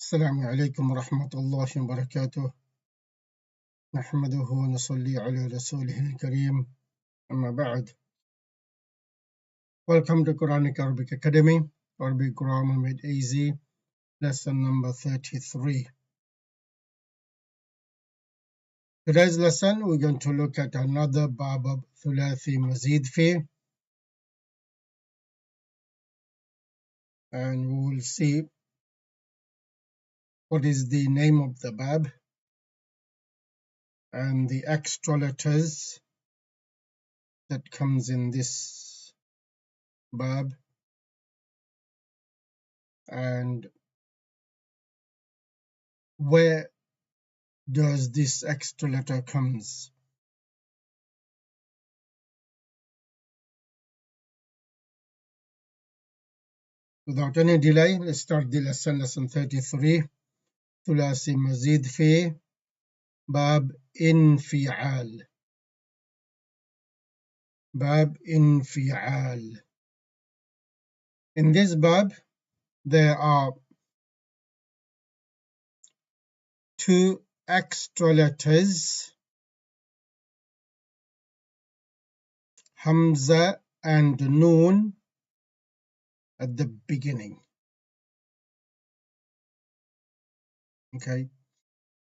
السلام عليكم ورحمة الله وبركاته. نحمده ونصلي على رسوله الكريم. أما بعد. Welcome to Quranic Arabic Academy, Arabic Grammar Made Easy, lesson number 33. Today's lesson we're going to look at another bab of ثلاثي مزيد فيه, and we will see what is the name of the bab and the extra letters that comes in this bab, and where does this extra letter comes. Without any delay, let's start the lesson 33. ثلاثي مزيد في باب انفعال. باب انفعال. In this bab, there are two extra letters, Hamza and Noon, at the beginning. Okay,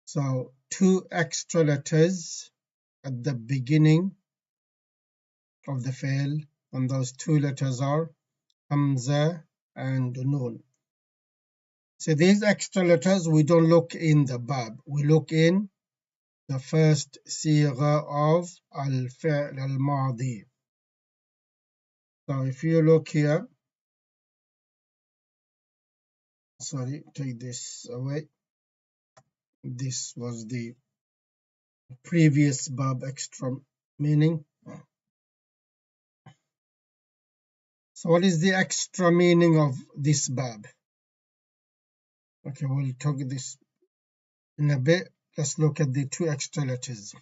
so two extra letters at the beginning of the fi'l, and those two letters are Hamza and Noon. So these extra letters, we don't look in the bab, we look in the first sigha of al-fi'l al-madi. So if you look here, sorry, take this away. This was the previous bab extra meaning. So what is the extra meaning of this bab? Okay, we'll talk this in a bit. Let's look at the two extra letters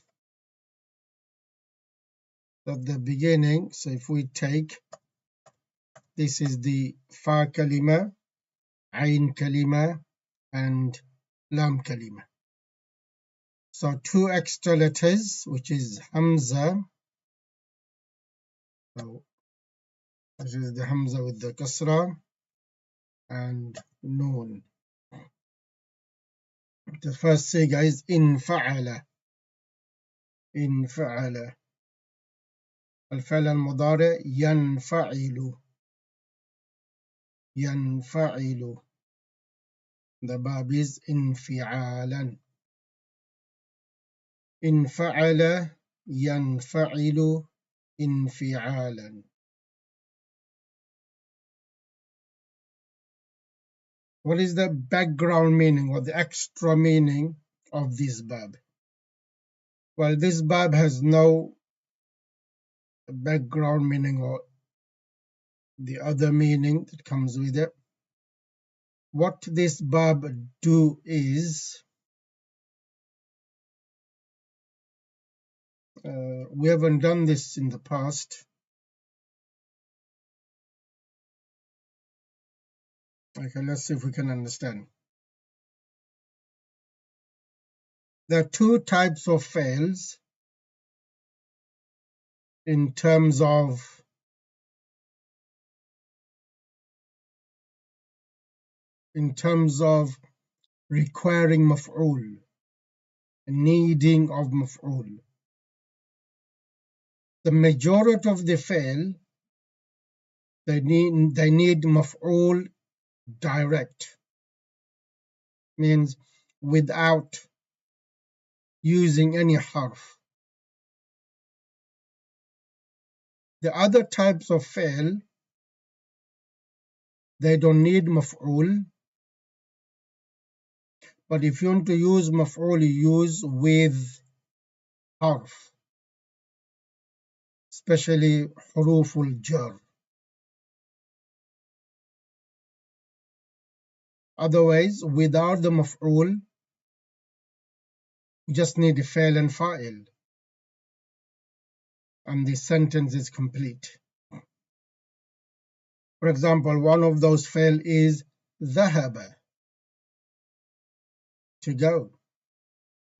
at the beginning. So if we take, this is the fa kalima, ain kalima, and lam kalima. So two extra letters, which is Hamza. So this is the Hamza with the kasra, and Noon. The first sigha is infa'ala. infa'ala. الفعل المضارع ينفعل. ينفعل. The verb is انفعالا. انفعل ينفعل انفعالا. What is the background meaning or the extra meaning of this verb? Well, this verb has no background meaning or the other meaning that comes with it. What this verb do is, we haven't done this in the past. Okay, let's see if we can understand. There are two types of fi'ls in terms of requiring maf'ul, needing of maf'ul. The majority of the fi'l, they need maf'ul direct, means without using any harf. The other types of fi'l, they don't need maf'ul, but if you want to use maf'ul, you use with harf, especially huruful jar. Otherwise, without the maf'ul, you just need a fi'l and fa'il, and the sentence is complete. For example, one of those fi'l is ذهب. to go.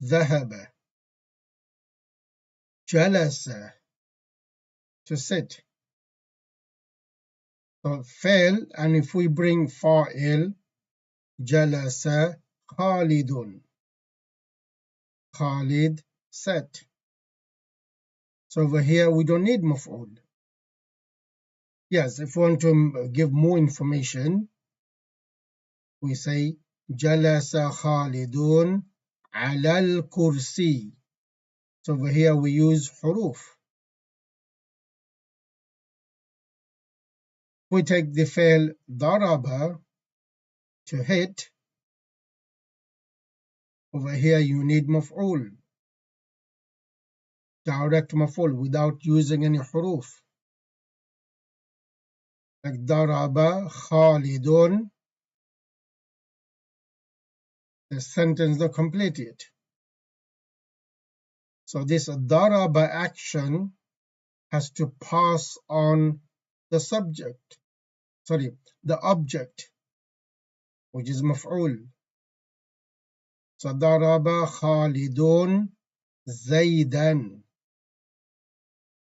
ذهب. جلس, to sit. So فعل, and if we bring فاعل, جلس خالد. Khalid sat. So over here we don't need مفعول. Yes, if we want to give more information, we say جلس خالد على الكرسي. So over here we use حروف. We take the فعل ضرب, to hit. Over here you need مفعول, direct مفعول, without using any حروف. Like ضرب خالد, the sentence not completed. So this ضرب action has to pass on the subject, the object, which is مفعول. So ضرب خالد زيدا.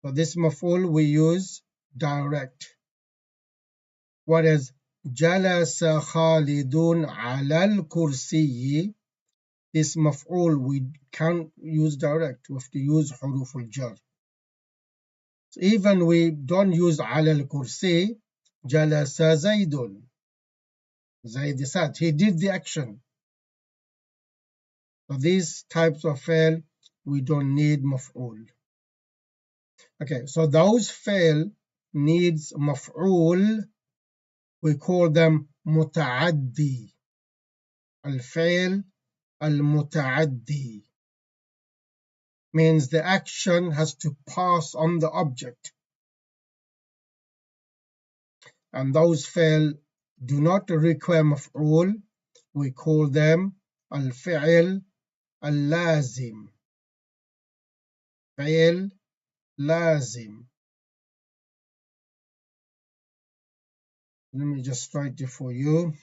So this مفعول we use direct. Whereas جلس خالد على الكرسي, this مفعول we can't use direct, we have to use حروف الجر. So even we don't use على الكرسي, جلس زيد. Zaid sat, he did the action. So these types of فعل we don't need مفعول. Okay, so those فعل needs مفعول, we call them متعدي. الفعل المتعدي means the action has to pass on the object. And those فعل do not require مفعول, we call them الفعل اللازم. فعل لازم. Let me just write it for you.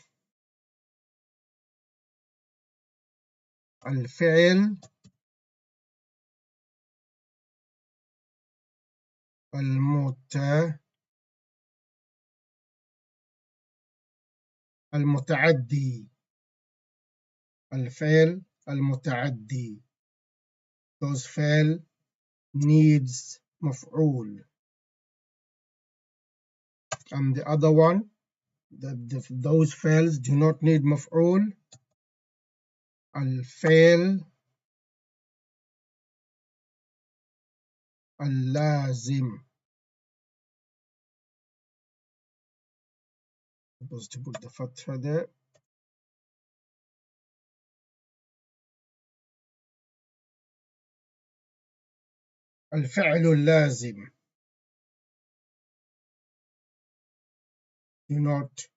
الفعل المتعدي. الفعل المتعدي. Those فعل needs مفعول. And the other one, those فعل do not need مفعول. الفعل اللازم. I'm supposed to put the fatha there. الفعل اللازم do not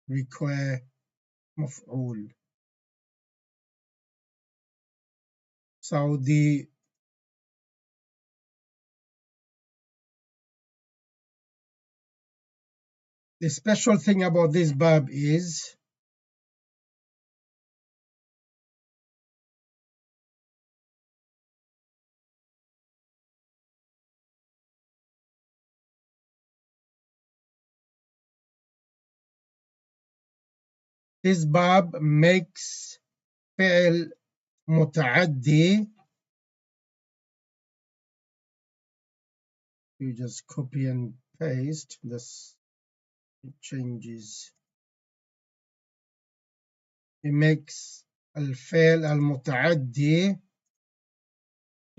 require مفعول. So the special thing about this bab is this bab makes فعل متعدي. You just copy and paste this, it changes. It makes الفعل المتعدي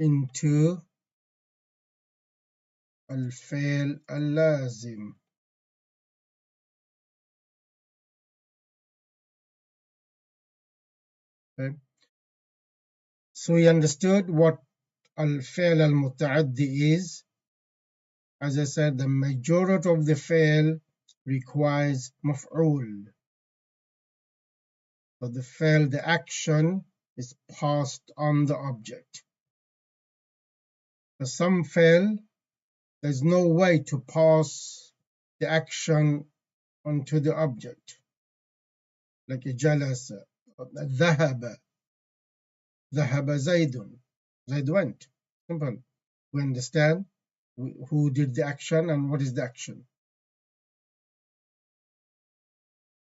into الفعل اللازم. Okay. So you understood what الفعل المتعدي is. As I said, the majority of the فعل requires مفعول. So the فعل, the action, is passed on the object. For some فعل, there's no way to pass the action onto the object. Like جلس, ذهب. ذهب زيد. Zaid went. Simple. We understand who did the action and what is the action.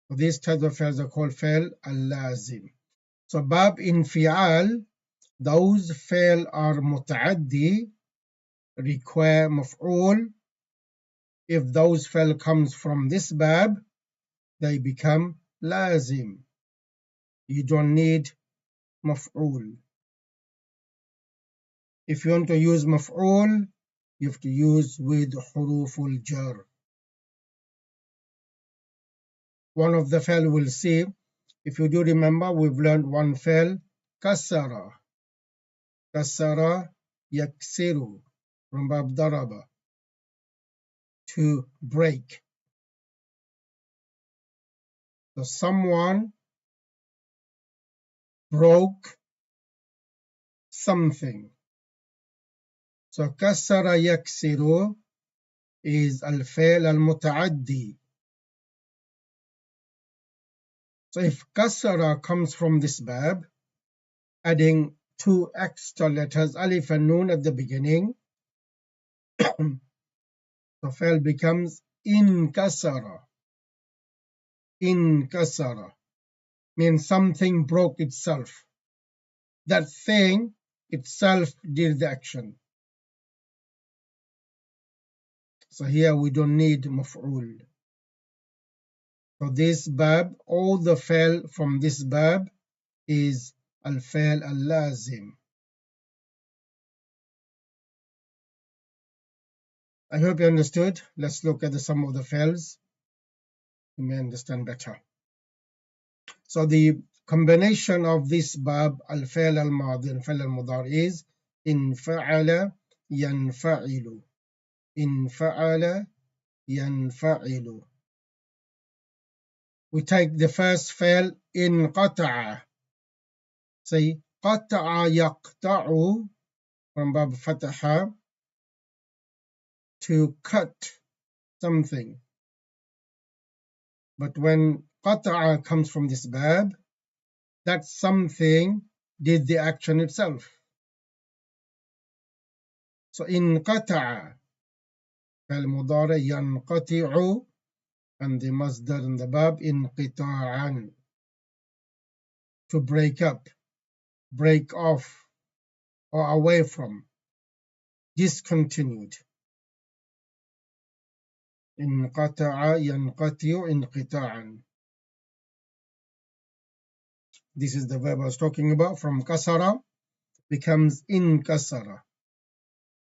So these types of fi'ls are called fi'l al-lazim. So bab infi'al, those fi'l are muta'addi, require maf'ul. If those fi'l comes from this bab, they become lazim. You don't need maf'ul. If you want to use maf'ul, you have to use with huruful jar. One of the fi'l we'll see. If you do remember, we've learned one fi'l, kasara. Kasara yaksiru, from bab daraba, to break. So someone broke something. So kasara yaksiru is al-fi'l al-muta'addi. So if kasara comes from this bab, adding two extra letters, alif and noon at the beginning, the fi'l becomes inkasara. Inkasara means something broke itself. That thing itself did the action. So here we don't need maf'ul. So this bab, all the fi'l from this bab is al-fi'l al-lazim. I hope you understood. Let's look at the sum of the fi'ls. You may understand better. So the combination of this bab, al-fi'l al-madi and fi'l al-mudari, is in fa'ala yanfa'ilu. In fa'ala yanfa'ilu. We take the first fi'l in qata'a. Say qata'a yaqta'u from bab fataha, to cut something. But when qata'a comes from this bab, that something did the action itself. So in qata'a, fi'l mudari yanqati'u, and the masdar in the bab inqita'an, to break up, break off, or away from, discontinued. Inqata'a yanqati'u inqita'an. This is the verb I was talking about. From kasara becomes inkasara.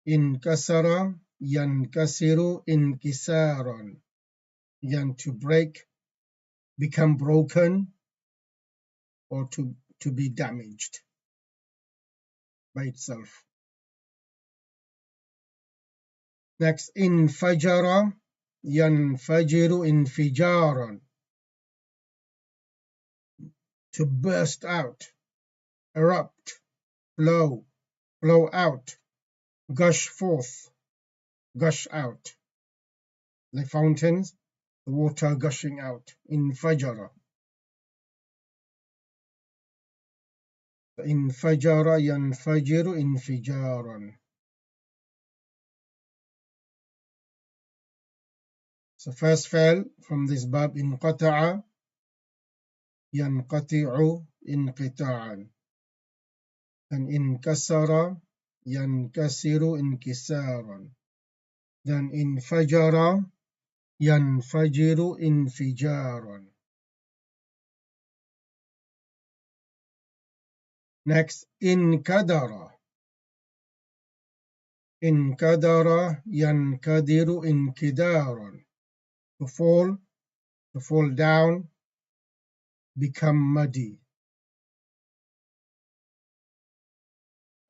Inkasara yankasiru inkisaran. Yan, to break, become broken, or to be damaged by itself. Next, infajara yanfajiru infijaran, to burst out, erupt, flow out, gush forth, gush out. Like fountains, the water gushing out. Infajara. Infajara yanfajiru infijaran. So first fi'l from this bab, inqata'a yanqati'u inqita'an. And inkasara yankasiru inkisaran. Then infajara yanfajiru infijaran. Next, inkadara. Inkadara yankadiru inkidaran. To fall down, become muddy.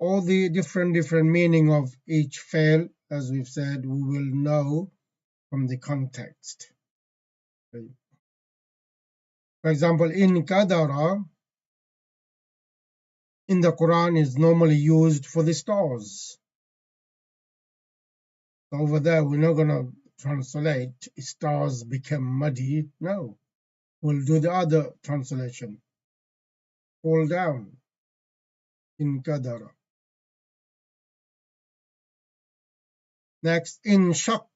All the different meaning of each fi'l, as we've said, we will know from the context. For example, inkadara in the Quran is normally used for the stars. Over there, we're not going to translate stars become muddy. No, we'll do the other translation. Fall down. انكدر. Next, انشق.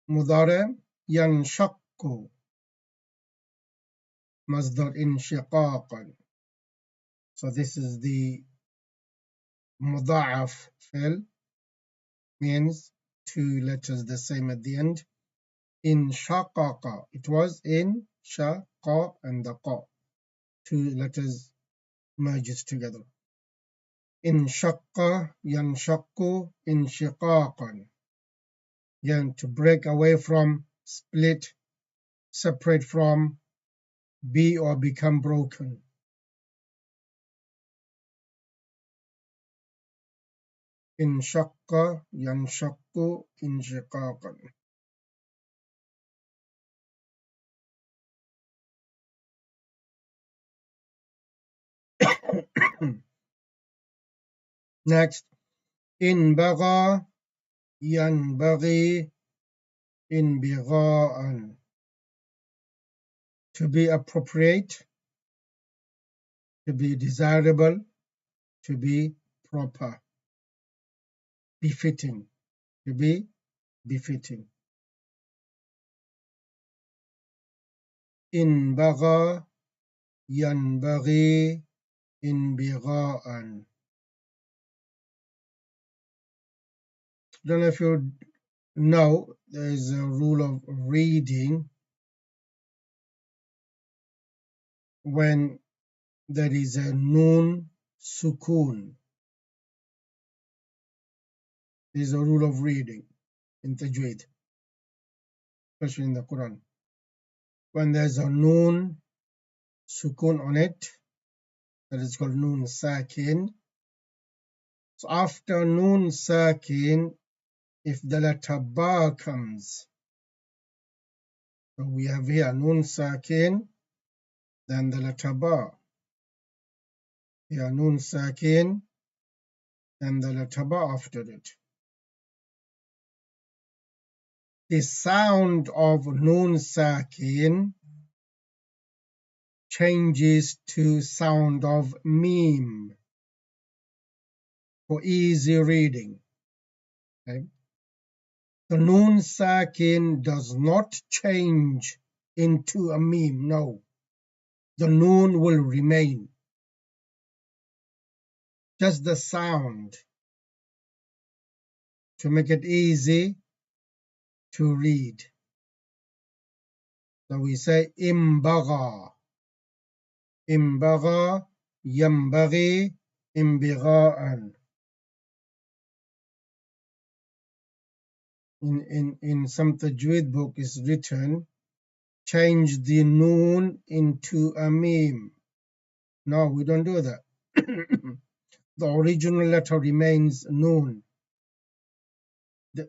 مضارع ينشق. مصدر انشقاقا. So this is the مضاعف فعل, means two letters the same at the end. انشقق. It was in shaqa and the qa. Two letters merged together. انشق ينشق انشقاقا. Again, to break away from, split, separate from, be or become broken. انشق ينشق انشقاقا. Next, انبغى ينبغي انبغاء. To be appropriate, to be desirable, to be proper, befitting, to be befitting. انبغى ينبغي انبغاء. I don't know if you know, there is a rule of reading when there is a noon sukun. There is a rule of reading in tajweed, especially in the Quran. When there's a noon sukun on it, that is called noon sakin. So after noon sakin, if the letter ba comes, so we have here noon sakin, then the letter ba. Here noon sakin, and the letter ba after it. The sound of noon sakin changes to sound of meme for easy reading. Okay? The noon sakin does not change into a meme, no. The noon will remain. Just the sound to make it easy to read. So we say imbaga. Imbaga, yambagi, imbiga'an. In some tajweed book is written, change the noon into a meme. No, we don't do that. The original letter remains noon.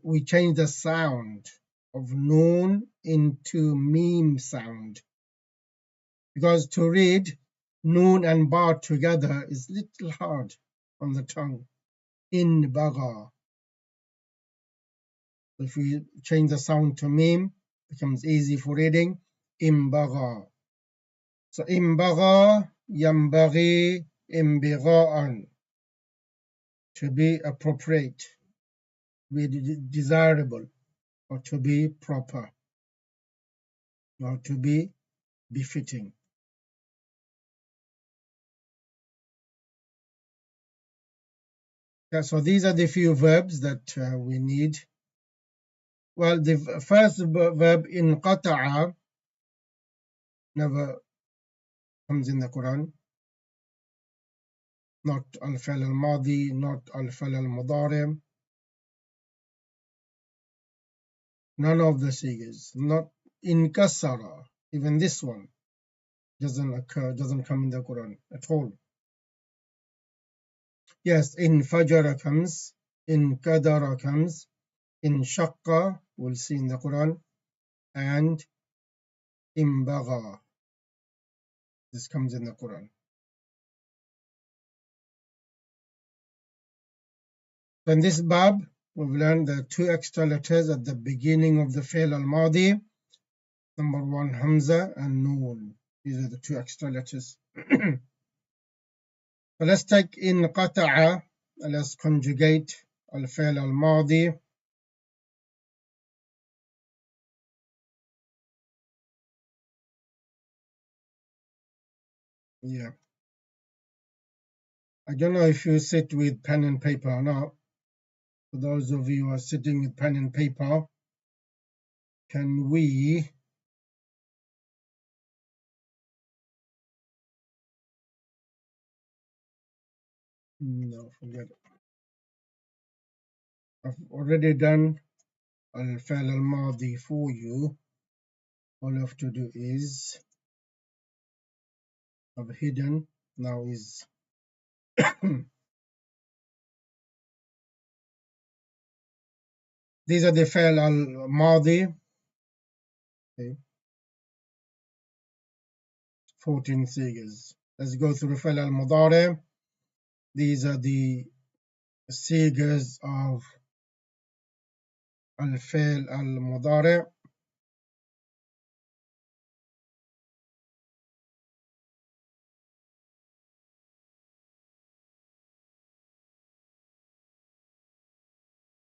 We change the sound of noon into meme sound. Because to read noon and ba together is little hard on the tongue. In baga. If we change the sound to meme, it becomes easy for reading. Imbaga. So imbaga, yambagi, imbiga'an. To be appropriate, to be desirable, or to be proper, or to be befitting. Yeah, so these are the few verbs that we need. Well, the first verb in qata'a never comes in the Quran. Not al-fa'l al-madi, not al-fa'l al-mudari. None of the sigas. Not in kasara. Even this one doesn't occur, doesn't come in the Quran at all. Yes, in fajara comes, in kadara comes, in shaqqa, we'll see in the Quran, and in bagha. This comes in the Quran. So in this bab, we've learned the two extra letters at the beginning of the fi'l al-madi. Number one, hamza and noon. These are the two extra letters. So let's take انقطع. Let's conjugate الفعل الماضي. Yeah. I don't know if you sit with pen and paper or not. For those of you who are sitting with pen and paper, can we no, forget it. I've already done الفعل الماضي for you. All you have to do is I've hidden now is these are the فعل الماضي. Okay. 14 figures. Let's go through الفعل المضارع. These are the figures of الفعل المضارع.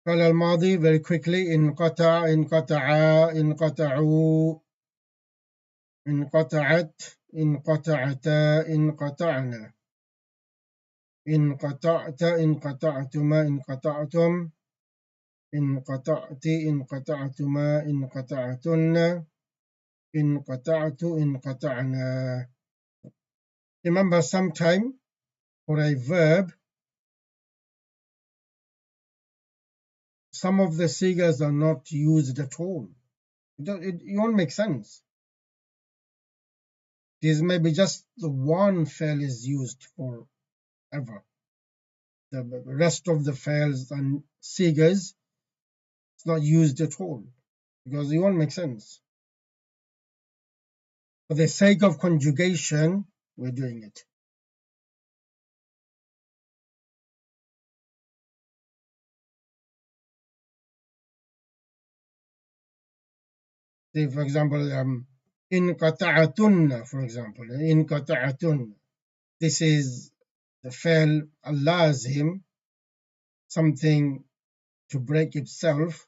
الفعل الماضي very quickly انقطع انقطعا انقطعوا انقطعت انقطعتا انقطعنا انقطعت انقطعتما انقطعتم انقطعت انقطعتما انقطعتن انقطعت انقطعنا. Remember, sometime for a verb, some of the sigas are not used at all. It won't make sense. This maybe just the one fail is used forever. The rest of the fails and sigas it's not used at all because it won't make sense. For the sake of conjugation, we're doing it. Say, for example, inqata'atunna, for example, inqata'atun. This is the fail al-lazim, something to break itself.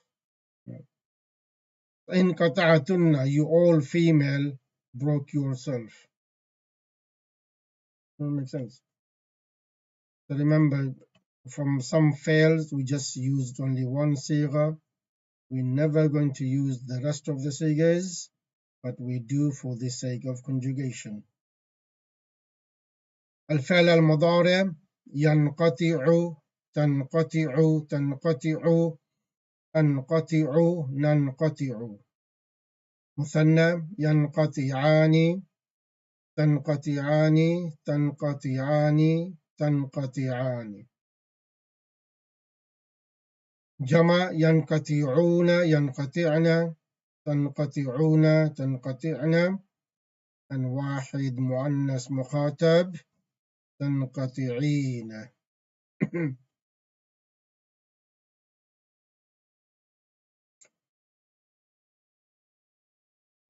Inqata'atunna, you all female broke yourself. Doesn't make sense. So remember, from some fails, we just used only one sigha. We're never going to use the rest of the sigas, but we do for the sake of conjugation. الفعل المضارع ينقطع تنقطع تنقطع أنقطع ننقطع. مثنى ينقطعان تنقطعان تنقطعان تنقطعان. جمع ينقطعون ينقطعن تنقطعون تنقطعن. and واحد مؤنث مخاطب تنقطعين.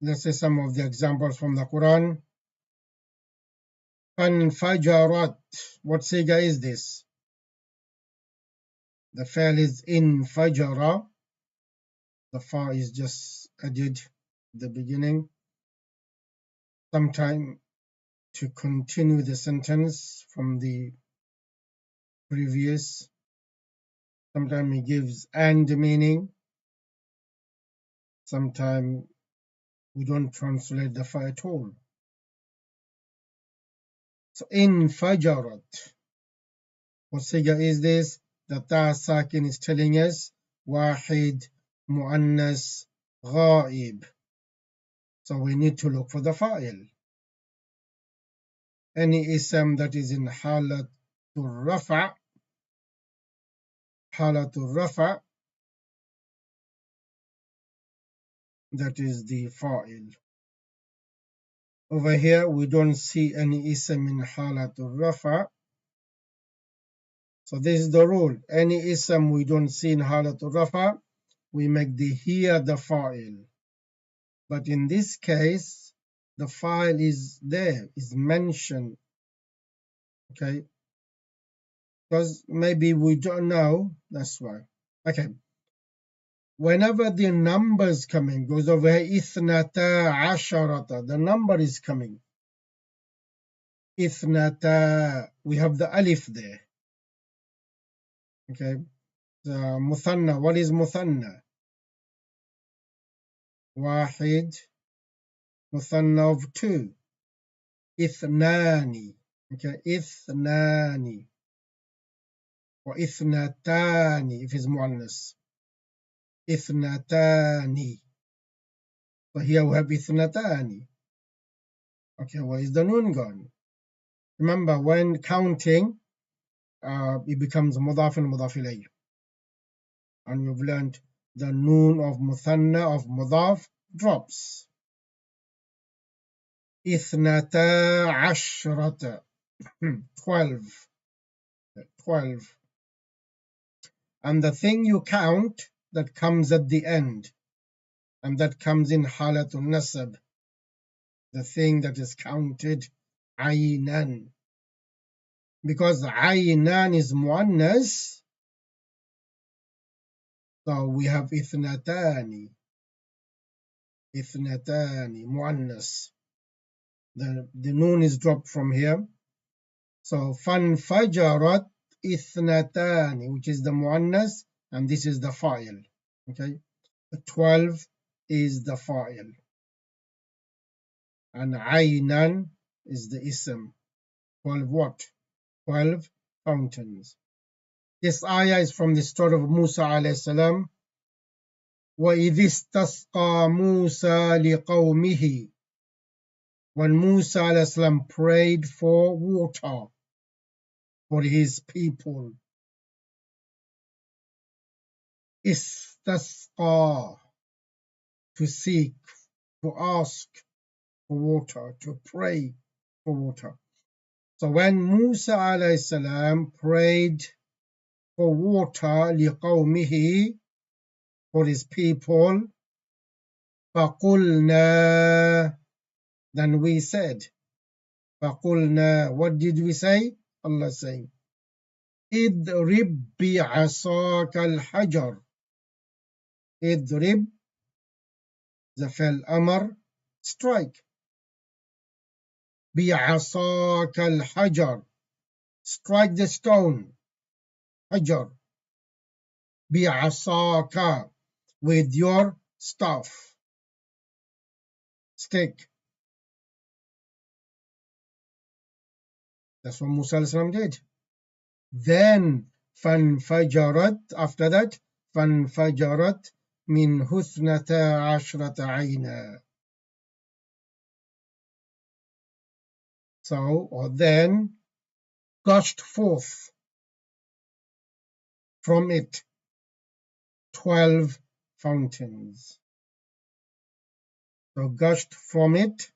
Let's say some of the examples from the Quran. فانفجرت. What siga is this? The fail is infajara. The fa is just added at the beginning. Sometime to continue the sentence from the previous. Sometimes it gives and meaning. Sometimes we don't translate the fa at all. So infajarat. What siga is this? The ta sakin is telling us wahid muannas ghaib. So we need to look for the fa'il. Any ism that is in halatul rafa, that is the fa'il. Over here, we don't see any ism in halatul rafa. So this is the rule. Any ism we don't see in halatul rafa, we make the here the fa'il. But in this case, the fa'il is there, is mentioned Okay, because maybe we don't know, that's why. Okay, whenever the numbers coming goes over here, ithnata asharata, the number is coming. Ithnata, we have the alif there. Okay, the muthanna, what is muthanna? Wahid, muthanna of two. Ithnani, okay, ithnani. Or ithnatani, if it's muannas. Ithnatani. So here we have ithnatani. Okay, where is the noon gone? Remember, when counting, it becomes mudaf and mudaf ilayh. And we've learned the noon of muthanna of mudaf drops. Ithnata ashrata, 12. 12. And the thing you count that comes at the end, and that comes in halatul nasab, the thing that is counted, aynan. Because aynan is muannas, so we have ithnatani, muannas. The noon is dropped from here. So fanfajarat ithnatani, which is the muannas, and this is the fa'il. Okay, the 12 is the fa'il, and aynan is the ism. 12 what? 12 fountains. This ayah is from the story of Musa alayhi salam. وَإِذِ اسْتَسْقَى مُوسَى لِقَوْمِهِ, when Musa alayhi salam prayed for water for his people. Istasqa, to seek, to ask for water, to pray for water. So when Musa alayhi salam prayed for water لِقَوْمِهِ, for his people, فَقُلْنَا, then we said, فَقُلْنَا, what did we say? Allah saying, اضرب بعصاك الحجر. اضرب, the fa'il amr, strike. بعصاك الحجر, strike the stone. حجر. بعصاك, with your staff, stick. That's what Musa alayhi salam did. Then فانفجرت, after that فانفجرت منه اثنتا عشرة عينا. So, or then gushed forth from it 12 fountains. So gushed from it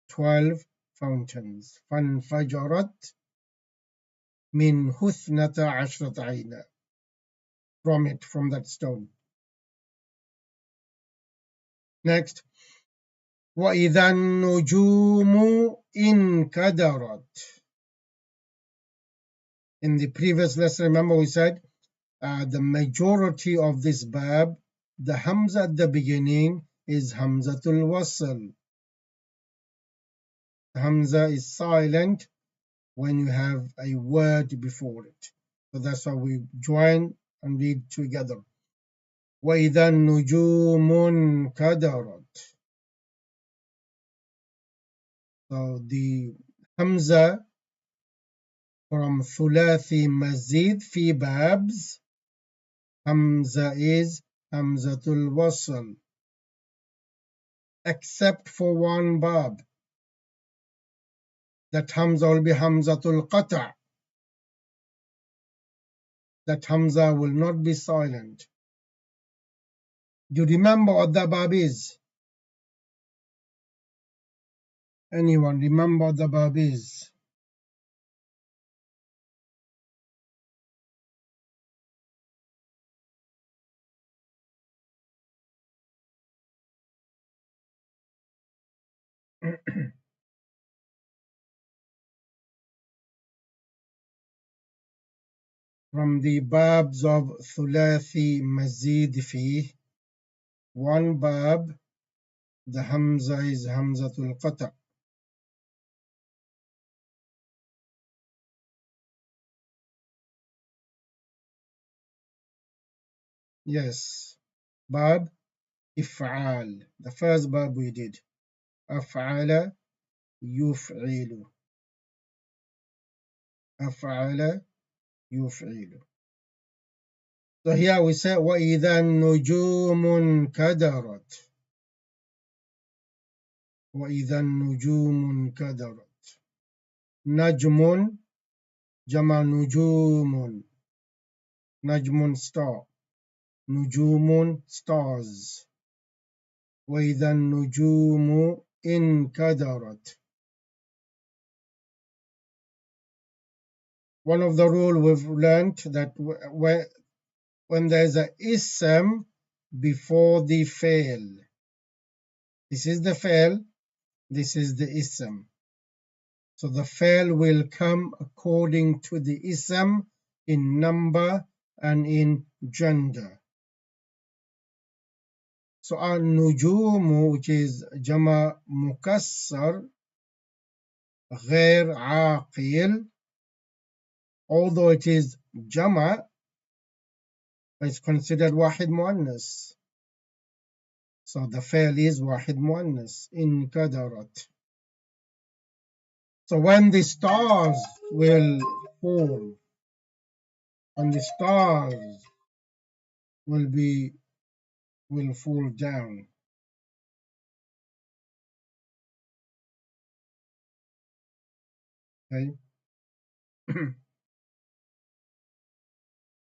12 fountains. فانفجرت منه اثنتا عشرة عينا. From it, from that stone. Next. وإذا النجوم انكدرت. In the previous lesson, remember we said the majority of this bab, the hamza at the beginning is hamzatul wasl. Hamza is silent when you have a word before it. So that's why we join and read together. وَإِذَا النُّجُومُ انْكَدَرَتْ. So the hamza from ثلاثي مزيد في babs, hamza is hamzatul wasl, except for one bab. That hamza will be hamzatul qata'. That hamza will not be silent. Do you remember what the bab is? Anyone remember what the bab is? from the babs of ثلاثي مزيد فيه. One bab, the Hamza is Hamzatul Qata'. Yes, bab if'al. The first bab we did. Af'ala yuf'ilu. Af'ala yuf'ilu. So here we say وَإِذَا النُّجُومُ انْكَدَرَتْ. وَإِذَا النُّجُومُ انْكَدَرَتْ. نجم جمع نجوم. نجم star. نجوم stars. وَإِذَا النُّجُومُ انْكَدَرَتْ. One of the rules we've learned that when there's a ism before the fail, this is the fail, this is the ism. So the fail will come according to the ism in number and in gender. So al-nujumu, which is jama mukassar, غير عاقل, although it is jama, it's considered wahid muannas. So the fail is wahid muannas, in kadarat. So when the stars will fall, and the stars will fall down. Okay.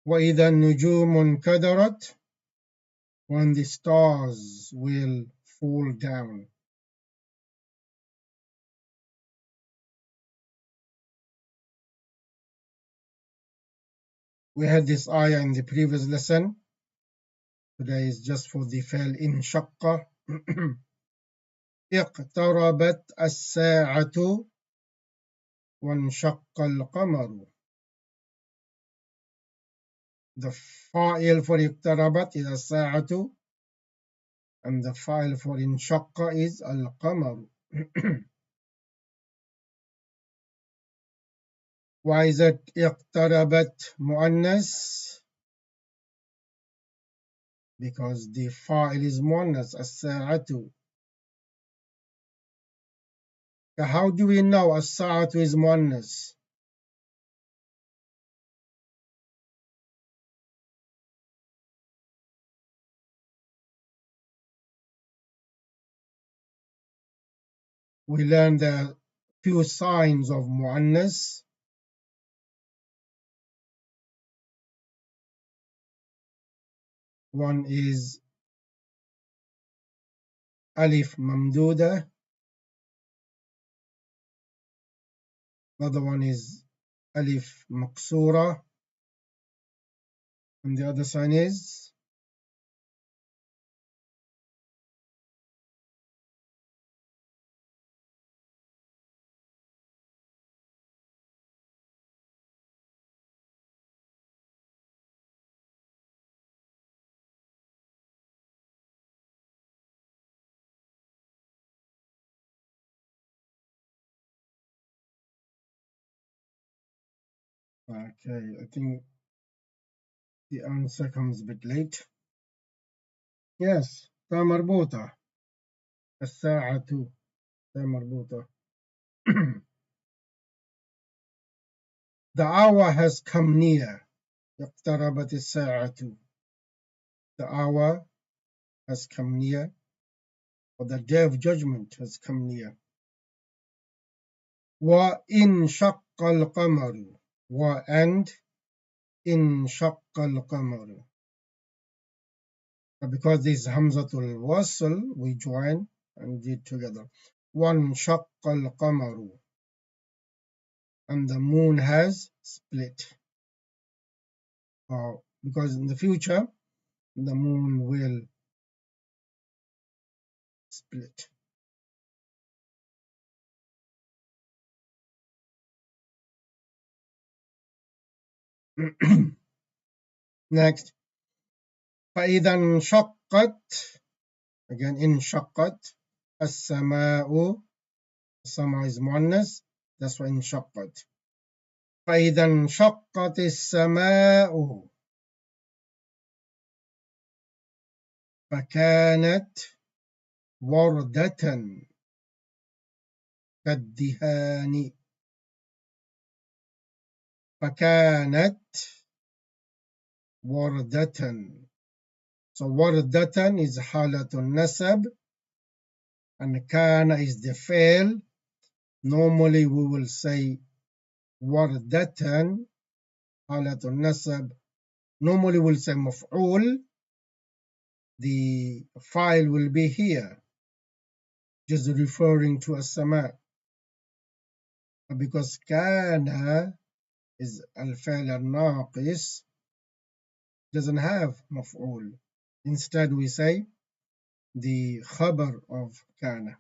وَإِذَا النُّجُومُ انْكَدَرَتْ, when the stars will fall down. We had this ayah in the previous lesson. Today is just for the fail in shaqqa. اقتربت الساعة وانشق القمر. The fa'il for اقتربت is الساعة, and the fa'il for انشق is القمر. Why is it اقتربت muannas? Because the fa'il is muannas, الساعة. How do we know as-sa'atu is muannas? We learned the few signs of muannas. One is alif mamduda. Another one is alif maqsura. And the other sign is okay. I think the answer comes a bit late. Yes, ta marbuta. الساعة ta marbuta. The hour has come near. اقتربت الساعة. The hour has come near, or the day of judgment has come near. وَإِنْ شَقَّ الْقَمَرُ. And إِنْ شَقَّ الْقَمَرُ. Because this is Hamzatul Wasl, we join and did together. وَانْشَقَّ الْقَمَرُ. And the moon has split. Because in the future, the moon will split. Next, فإذا انشقت, again انشقت السماء, السماء is مؤنث, that's why انشقت. فإذا انشقت السماء فكانت وردة كالدهان. فكانت وردة. So وردة is حالة النسب and كان is the fail. Normally we will say وردة حالة النسب. Normally we'll say مفعول. The file will be here, just referring to السماء. Because كان is الفعل الناقص, doesn't have مفعول. Instead we say the خبر of كان.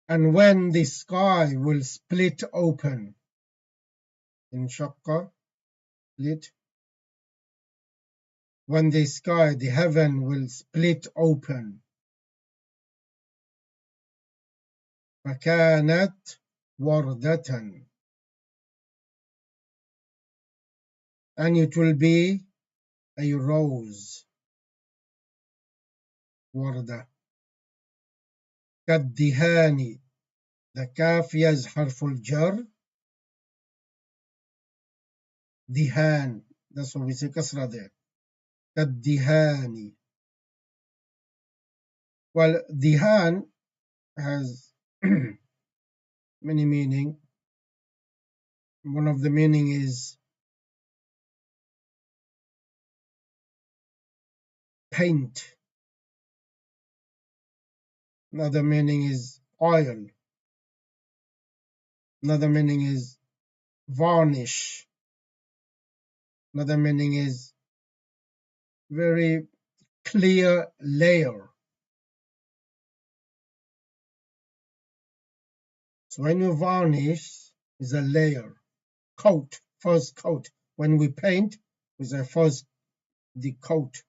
And when the sky will split open, انشق, split. When the sky, the heaven will split open, فكانت وردة, and it will be a rose, وردة. كالدهان, the kaf is حرف الجر, دهان, that's what we say كسرة there. كالدهان. Well, dihan has many meaning. One of the meaning is paint. Another meaning is oil. Another meaning is varnish. Another meaning is very clear layer. So when you varnish, is a layer, coat, first coat. When we paint, is a first the coat.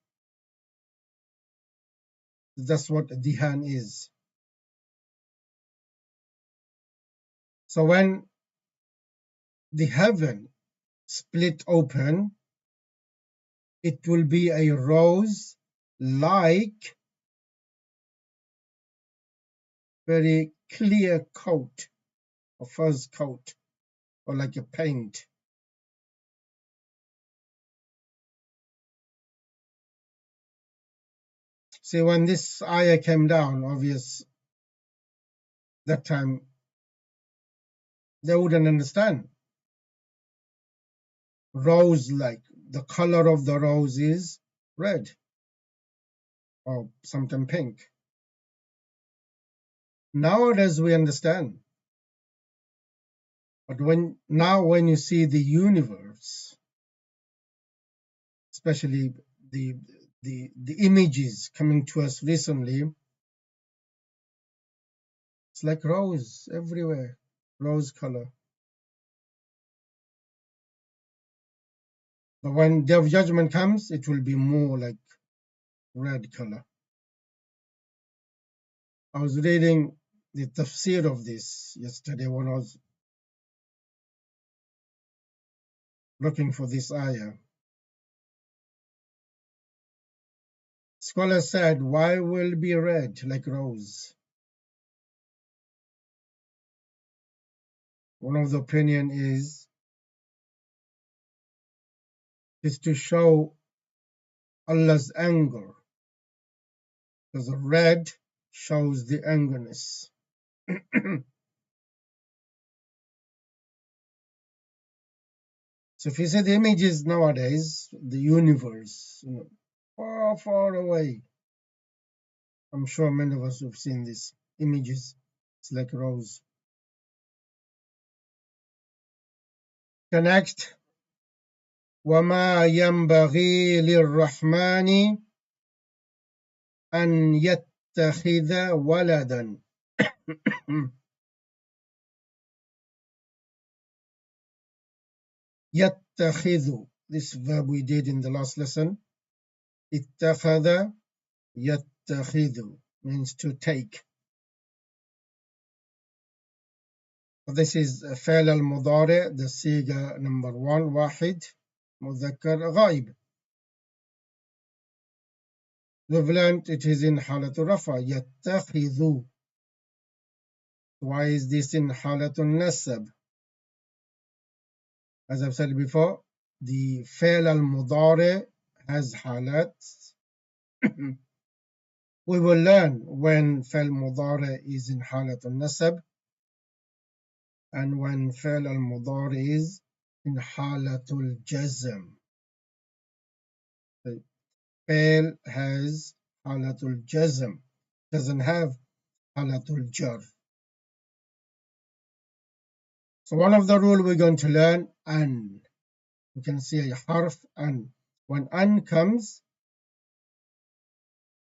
That's what dihan is. So when the heaven split open, it will be a rose like very clear coat, or first coat, or like a paint. See, when this ayah came down, obvious, that time they wouldn't understand. Rose, like the color of the rose is red or sometimes pink. Nowadays we understand. But when you see the universe, especially the images coming to us recently, it's like rose everywhere, rose color. But when Day of Judgment comes, it will be more like red color. I was reading the tafsir of this yesterday when I was looking for this ayah. Scholar said, why will it be red like rose? One of the opinion is to show Allah's anger, because the red shows the angerness. So if you see the images nowadays, the universe, far, far away. I'm sure many of us have seen these images. It's like a rose. The next, وَمَا يَنْبَغِي لِلرَّحْمَنِ أَنْ يَتَّخِذَ وَلَدًا. يتخذ, this verb we did in the last lesson. اتخذ يتخذ means to take. This is فعل المضارع, the صيغة number 1, واحد مذكر غائب. We've learned it is in حالة الرفع, يتخذ. Why is this in حالة النسب? As I've said before, the فعل المضارع has حالات. We will learn when فعل المضارع is in حالة النسب and when فعل المضارع is in حالة الجزم. فعل has حالة الجزم, doesn't have حالة الجر. So one of the rules we're going to learn, an. You can see a حرف an. When an comes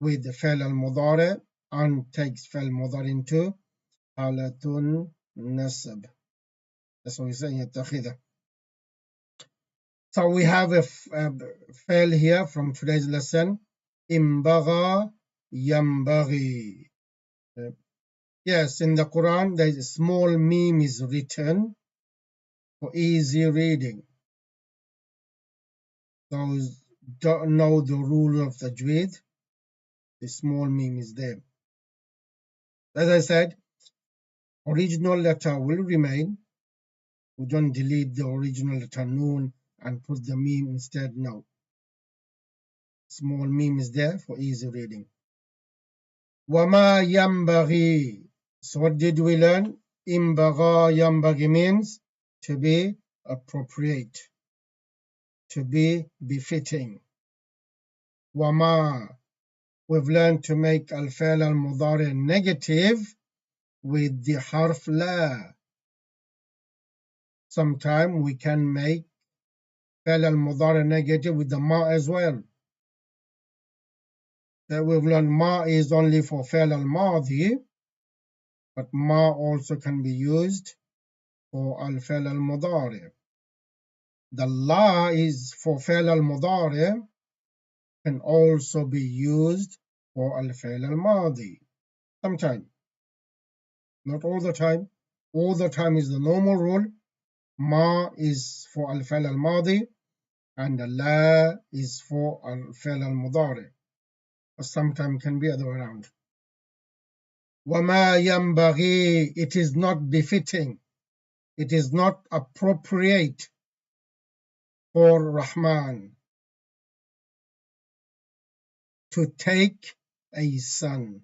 with the فعل المضارع, an takes فعل المضارع into حالة النسب. That's what we say, يتخذ. So we have a fail here from today's lesson. إنبغى ينبغي. Yes, in the Quran, there is a small meme is written for easy reading. Those don't know the rule of the tajweed, the small meme is there. As I said, original letter will remain. We don't delete the original letter noon and put the meme instead. No. Small meme is there for easy reading. وَمَا يَنْبَغِي. So what did we learn? إِنْبَغَى يَنْبَغِي means to be appropriate, to be befitting. وَمَا, we've learned to make al-fi'l al-mudari negative with the harf la. Sometimes we can make fi'l al-mudari negative with the ma as well. We've learned ma is only for fi'l al-madi, but ma also can be used for al-fi'l al-mudari. The la is for fi'l al-mudari, can also be used for al-fi'l al-madi. Sometimes, not all the time. All the time is the normal rule. Ma is for al-fi'l al-madi and the la is for al-fi'l al-mudari. But sometimes can be other way around. وَمَا يَنْبَغِي, it is not befitting, it is not appropriate for Rahman to take a son.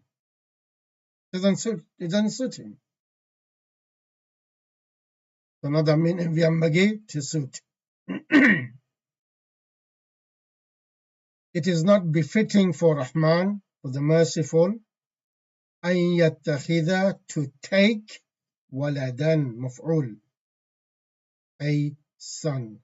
It doesn't suit him. Another meaning of ينبغي, to suit. It is not befitting for Rahman, for the merciful, أن يتخذ, to take, ولدا, مفعول, a son.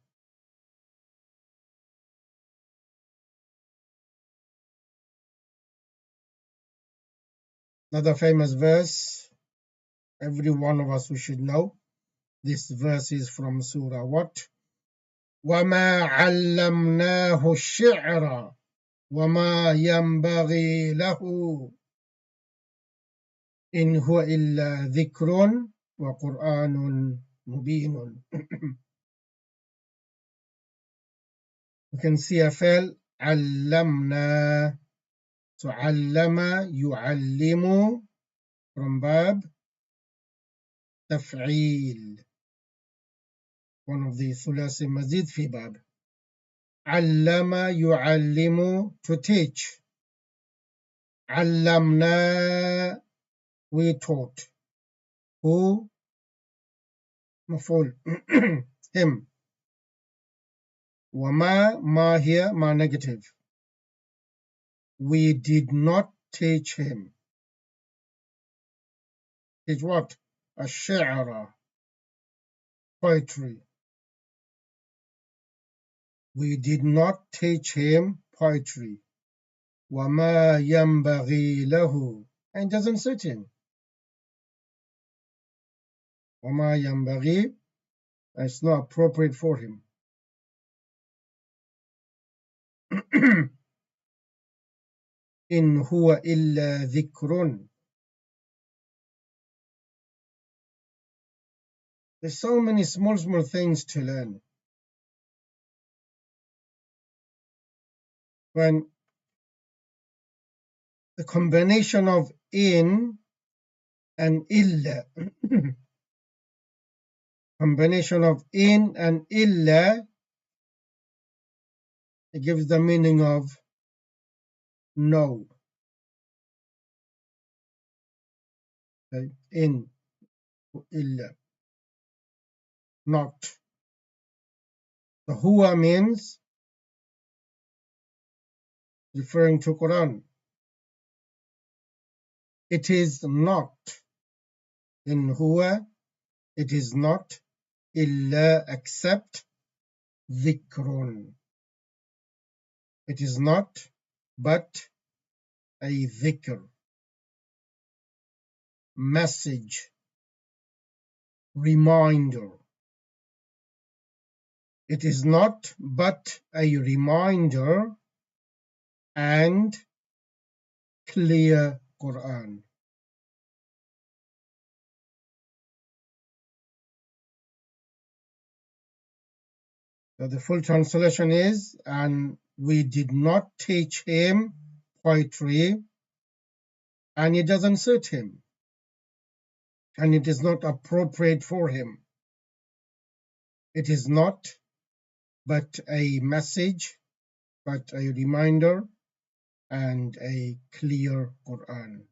Another famous verse, every one of us we should know. This verse is from Surah what? وَمَا عَلَّمْنَاهُ الشِّعْرَ وَمَا يَنْبَغِي لَهُ إِنْ هُوَ إِلَّا ذِكْرٌ وَقُرْآنٌ مُبِينٌ. You can see a fail, علمنا. So علم يعلم from باب تفعيل. One of the ثلاثي مزيد في باب. علم يعلم, to teach. علمنا, we taught. Who? مفعول. Him. وما, ma here, ma negative. We did not teach him. Teach what? الشعر, poetry. We did not teach him poetry. وَمَا يَنْبَغِي لَهُ, and it doesn't suit him. وَمَا يَنْبَغِي, it's not appropriate for him. إن هو إلا ذكر. There's so many small things to learn. When the combination of in and illa, combination of in and illa, it gives the meaning of no. Okay? In, illa, not. The huwa means referring to Quran. It is not. In huwa, it is not illa except dhikrun. It is not but a dhikr, message, reminder. It is not but a reminder and clear Quran. So the full translation is, and we did not teach him poetry, and it doesn't suit him, and it is not appropriate for him. It is not but a message, but a reminder, and a clear Quran.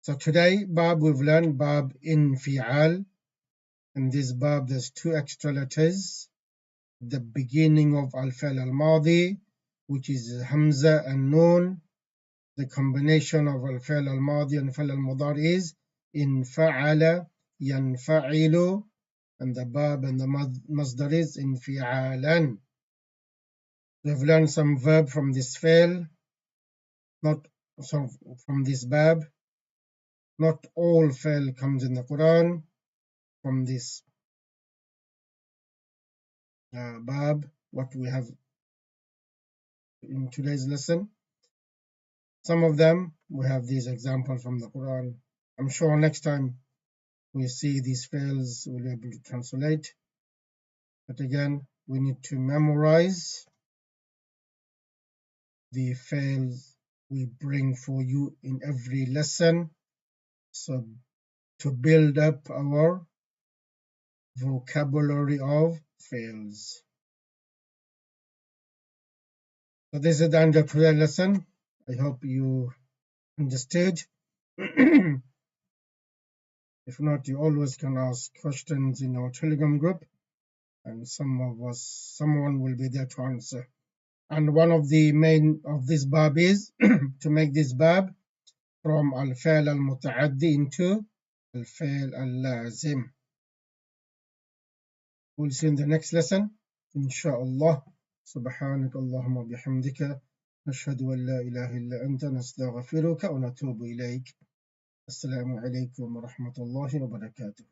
So today, Bab, we've learned Bab Infial. In this Bab, there's 2 extra letters. The beginning of Al-Fi'l Al-Madi, which is Hamza and Noon. The combination of Al-Fi'l Al-Madi and Fi'l Al-Mudari is Infa'ala, Yanfa'ilu, and the Bab and the Masdar is Infi'alan. We've learned some verb from this fi'l, not so from this Bab. Not all fi'l comes in the Quran from this Bab, what we have in today's lesson. Some of them, we have these examples from the Quran. I'm sure next time we see these fi'ls, we'll be able to translate. But again, we need to memorize the fi'ls we bring for you in every lesson, so to build up our vocabulary of fi'ls. So this is the end of today's lesson. I hope you understood. If not, you always can ask questions in our Telegram group, and someone will be there to answer. And one of the main of this bab is to make this bab from al-fi'l al-muta'addi into al-fi'l al-lazim. We'll see in the next lesson, inshallah. سبحانك اللهم وبحمدك نشهد أن لا إله إلا أنت نستغفرك ونتوب إليك. السلام عليكم ورحمة الله وبركاته.